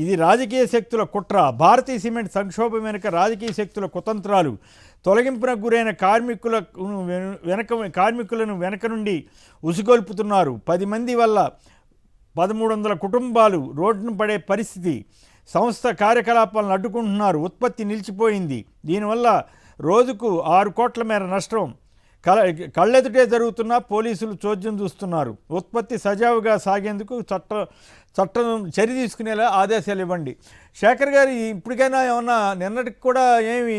ఇది రాజకీయ శక్తుల కుట్ర. భారతీయ సిమెంట్ సంక్షోభం వెనుక రాజకీయ శక్తుల కుతంత్రాలు. తొలగింపునకు గురైన కార్మికులను వెనక నుండి ఉసిగొల్పుతున్నారు. 10 మంది వల్ల 1300 కుటుంబాలు రోడ్డును పడే పరిస్థితి. సంస్థ కార్యకలాపాలను అడ్డుకుంటున్నారు. ఉత్పత్తి నిలిచిపోయింది. దీనివల్ల రోజుకు 6 కోట్ల మేర నష్టం. కళ్ళెదుటే జరుగుతున్నా పోలీసులు చోద్యం చూస్తున్నారు. ఉత్పత్తి సజావుగా సాగేందుకు చట్టం చర్య తీసుకునేలా ఆదేశాలు ఇవ్వండి. శేఖర్ గారు, ఇప్పటికైనా ఏమన్నా నిన్నటికి కూడా ఏమి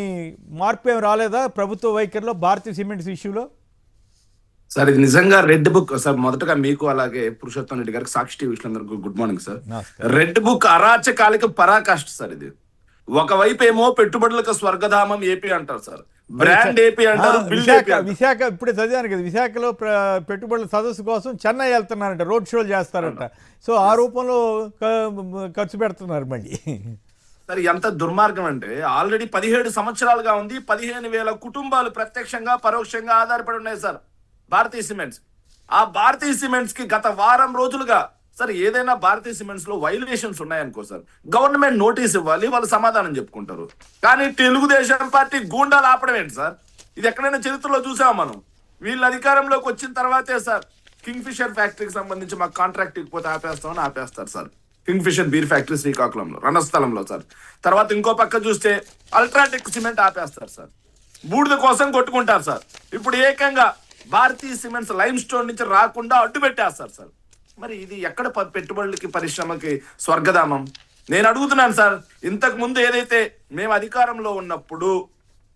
మార్పు ఏమి రాలేదా ప్రభుత్వ వైఖరిలో భారతీయ సిమెంట్స్ ఇష్యూలో? సార్, ఇది నిజంగా రెడ్ బుక్ సార్. మొదటగా మీకు అలాగే పురుషోత్తం రెడ్డి గారికి, సాక్షి టీవీ అందరికీ good morning sir. Red book అరాచకాలిక పరాకాష్ట సార్. ఇది ఒకవైపు ఏమో పెట్టుబడులకు స్వర్గధామం ఏపీ అంటారు సార్, బ్రాండ్ ఏపీ అంటారు, విశాఖ ఇప్పుడే చదివాను కదా, విశాఖలో పెట్టుబడుల సదస్సు కోసం చెన్నై వెళ్తున్నారంట, రోడ్ షోలు చేస్తారంట. సో ఆ రూపంలో ఖర్చు పెడుతున్నారు మళ్ళీ. సార్, ఎంత దుర్మార్గం అంటే ఆల్రెడీ 17 సంవత్సరాలుగా ఉంది. 15,000 కుటుంబాలు ప్రత్యక్షంగా పరోక్షంగా ఆధారపడి ఉన్నాయి సార్ భారతీయ సిమెంట్స్. ఆ భారతీయ సిమెంట్స్ కి గత వారం రోజులుగా సార్ ఏదైనా భారతీయ సిమెంట్స్ లో వైలేషన్స్ ఉన్నాయనుకో సార్, గవర్నమెంట్ నోటీస్ ఇవ్వాలి, వాళ్ళు సమాధానం చెప్పుకుంటారు. కానీ తెలుగుదేశం పార్టీ గూండాలు ఆపడం ఏంటి సార్? ఇది ఎక్కడైనా చరిత్రలో చూసాం మనం. వీళ్ళు అధికారంలోకి వచ్చిన తర్వాతే సార్ కింగ్ ఫిషర్ ఫ్యాక్టరీకి సంబంధించి మాకు కాంట్రాక్ట్ ఇకపోతే ఆపేస్తామని ఆపేస్తారు sir. Kingfisher beer factory శ్రీకాకుళంలో రణస్థలంలో సార్. తర్వాత ఇంకో పక్క చూస్తే అల్ట్రాటెక్ సిమెంట్ ఆపేస్తారు సార్. బూడిద కోసం కొట్టుకుంటారు సార్. ఇప్పుడు ఏకంగా భారతీయ సిమెంట్స్ లైమ్ స్టోన్ నుంచి రాకుండా అడ్డు పెట్టేస్తారు సార్. మరి ఇది ఎక్కడ పెట్టుబడులకి పరిశ్రమకి స్వర్గధామం? నేను అడుగుతున్నాను సార్, ఇంతకు ముందు ఏదైతే మేము అధికారంలో ఉన్నప్పుడు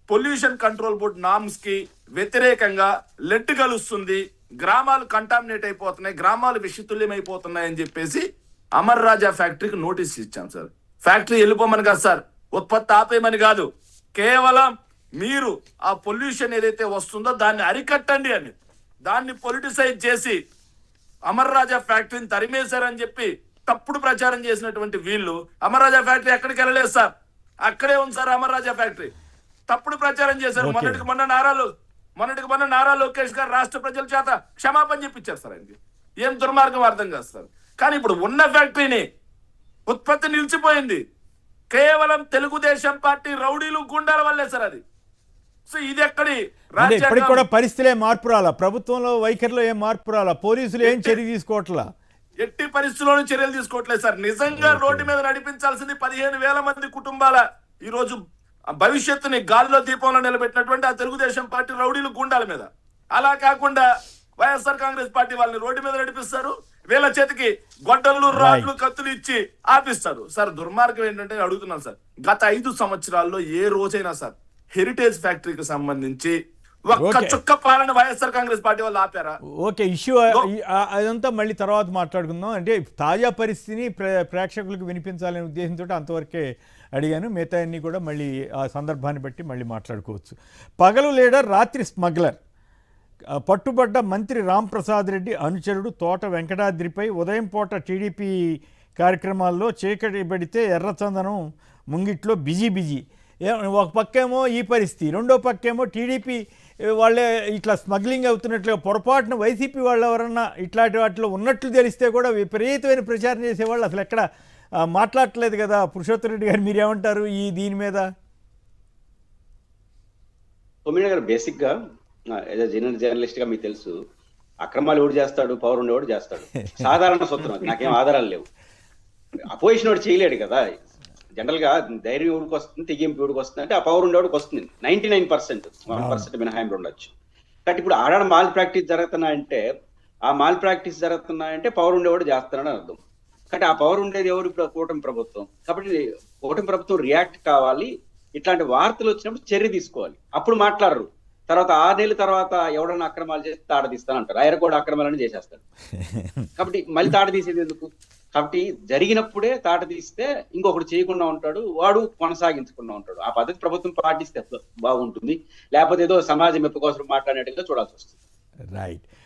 పొల్యూషన్ కంట్రోల్ బోర్డ్ నామ్స్ కి వ్యతిరేకంగా లెడ్ కలుస్తుంది, గ్రామాలు కంటామినేట్ అయిపోతున్నాయి, గ్రామాలు విషతుల్యమైపోతున్నాయి అని చెప్పేసి అమర్ రాజా ఫ్యాక్టరీకి నోటీస్ ఇచ్చాం సార్. ఫ్యాక్టరీ వెళ్ళిపోమని కాదు సార్, ఉత్పత్తి ఆపేయమని కాదు, కేవలం మీరు ఆ పొల్యూషన్ ఏదైతే వస్తుందో దాన్ని అరికట్టండి అని. దాన్ని పొలిటిసైజ్ చేసి అమర్ రాజా ఫ్యాక్టరీని తరిమేశారని చెప్పి తప్పుడు ప్రచారం చేసినటువంటి వీళ్ళు అమర్ రాజా ఫ్యాక్టరీ ఎక్కడికి వెళ్ళలేదు సార్, అక్కడే ఉంది సార్ అమర్ రాజా ఫ్యాక్టరీ. తప్పుడు ప్రచారం చేశారు. మొన్నటికి మొన్న నారా లోకేష్ గారు రాష్ట్ర ప్రజల చేత క్షమాపణ చెప్పించారు సార్. ఆయనకి ఏం దుర్మార్గం అర్థం కాదు సార్. కానీ ఇప్పుడు ఉన్న ఫ్యాక్టరీని ఉత్పత్తి నిలిచిపోయింది కేవలం తెలుగుదేశం పార్టీ రౌడీలు గుండాల వల్లే సార్. అది సో ఇది ఎక్కడి ఇప్పటికి కూడా పరిస్థితులే మార్పు రాలా, ప్రభుత్వంలో వైఖరిలో ఏం మార్పు రాలా, పోలీసులు ఏం చర్య తీసుకోవట్లా, ఎట్టి పరిస్థితుల్లోనూ చర్యలు తీసుకోవట్లేదు సార్. నిజంగా రోడ్డు మీద నడిపించాల్సింది 15,000 మంది కుటుంబాల ఈ రోజు భవిష్యత్తుని గాలిలో దీపంలో నిలబెట్టినటువంటి ఆ తెలుగుదేశం పార్టీ రౌడీలు గుండాల మీద. అలా కాకుండా వైఎస్ఆర్ కాంగ్రెస్ పార్టీ వాళ్ళని రోడ్డు మీద నడిపిస్తారు, వీళ్ళ చేతికి గొడ్డళ్ళు రాడ్లు కత్తులు ఇచ్చి ఆపిస్తారు సార్. దుర్మార్గం ఏంటంటే అడుగుతున్నాను సార్, గత 5 సంవత్సరాల్లో ఏ రోజైనా సార్ హెరిటేజ్ ఫ్యాక్టరీకి సంబంధించి ఒక్క చుక్క పాలన వైఎస్ఆర్ కాంగ్రెస్ పార్టీ వాళ్ళు ఆపారా? ఓకే, ఇష్యూ అదంతా మళ్ళీ తర్వాత మాట్లాడుకుందాం. అంటే తాజా పరిస్థితిని ప్రేక్షకులకు వినిపించాలనే ఉద్దేశంతో అంతవరకే అడిగాను. మిగతా అన్ని కూడా మళ్ళీ ఆ సందర్భాన్ని బట్టి మళ్ళీ మాట్లాడుకోవచ్చు. పగలు లీడర్, రాత్రి స్మగ్లర్. పట్టుబడ్డ మంత్రి రాంప్రసాద్ రెడ్డి అనుచరుడు తోట వెంకటాద్రిపై ఉదయం పూట టీడీపీ కార్యక్రమాల్లో చీకటి పడితే ఎర్రచందనం ముంగిట్లో బిజీ. ఒక పక్కేమో ఈ పరిస్థితి, రెండో పక్కేమో టీడీపీ వాళ్ళే ఇట్లా స్మగ్లింగ్ అవుతున్నట్లుగా పొరపాటున వైసీపీ వాళ్ళు ఎవరన్నా ఇట్లాంటి వాటిలో ఉన్నట్లు తెలిస్తే కూడా విపరీతమైన ప్రచారం చేసేవాళ్ళు అసలు ఎక్కడ మాట్లాడట్లేదు కదా. పురుషోత్తం రెడ్డి గారు మీరేమంటారు ఈ దీని మీద? బేసిక్గా జర్నలిస్ట్ గా మీకు తెలుసు, అక్రమాలు ఎవడు చేస్తాడు, పవర్ ఉండేవాడు చేస్తాడు. సాధారణ సూత్రం, నాకేం ఆధారాలు లేవు. అపోజిషన్ వాడు చేయలేడు కదా. జనరల్ గా ధైర్యం ఎవరికి వస్తుంది, తెగింపు ఎవరికి వస్తుంది అంటే ఆ పవర్ ఉండేవాడికి వస్తుంది. 99%, 1% మినహాయింపు ఉండొచ్చు. కాబట్టి ఇప్పుడు ఆడ మాల్ ప్రాక్టీస్ జరుగుతున్నాయంటే, ఆ మాల్ ప్రాక్టీస్ జరుగుతున్నాయంటే పవర్ ఉండేవాడు చేస్తున్నాడు అని అర్థం. కాబట్టి ఆ పవర్ ఉండేది ఎవరు? ఇప్పుడు కూటమి ప్రభుత్వం. కాబట్టి కూటమి ప్రభుత్వం రియాక్ట్ కావాలి, ఇట్లాంటి వార్తలు వచ్చినప్పుడు చర్య తీసుకోవాలి. అప్పుడు మాట్లాడరు. తర్వాత 6 నెలల తర్వాత ఎవడన్నా అక్రమాలు చేసి తాట తీస్తానంటారు. ఆయన కూడా అక్రమాలని చేసేస్తాడు. కాబట్టి మళ్ళీ తాట తీసేది ఎందుకు? కాబట్టి జరిగినప్పుడే తాట తీస్తే ఇంకొకటి చేయకుండా ఉంటాడు, వాడు కొనసాగించకుండా ఉంటాడు. ఆ పద్ధతి ప్రభుత్వం పాటిస్తే బాగుంటుంది. లేకపోతే ఏదో సమాజం మెప్పు కోసం మాట్లాడినట్టుగా చూడాల్సి వస్తుంది. రైట్.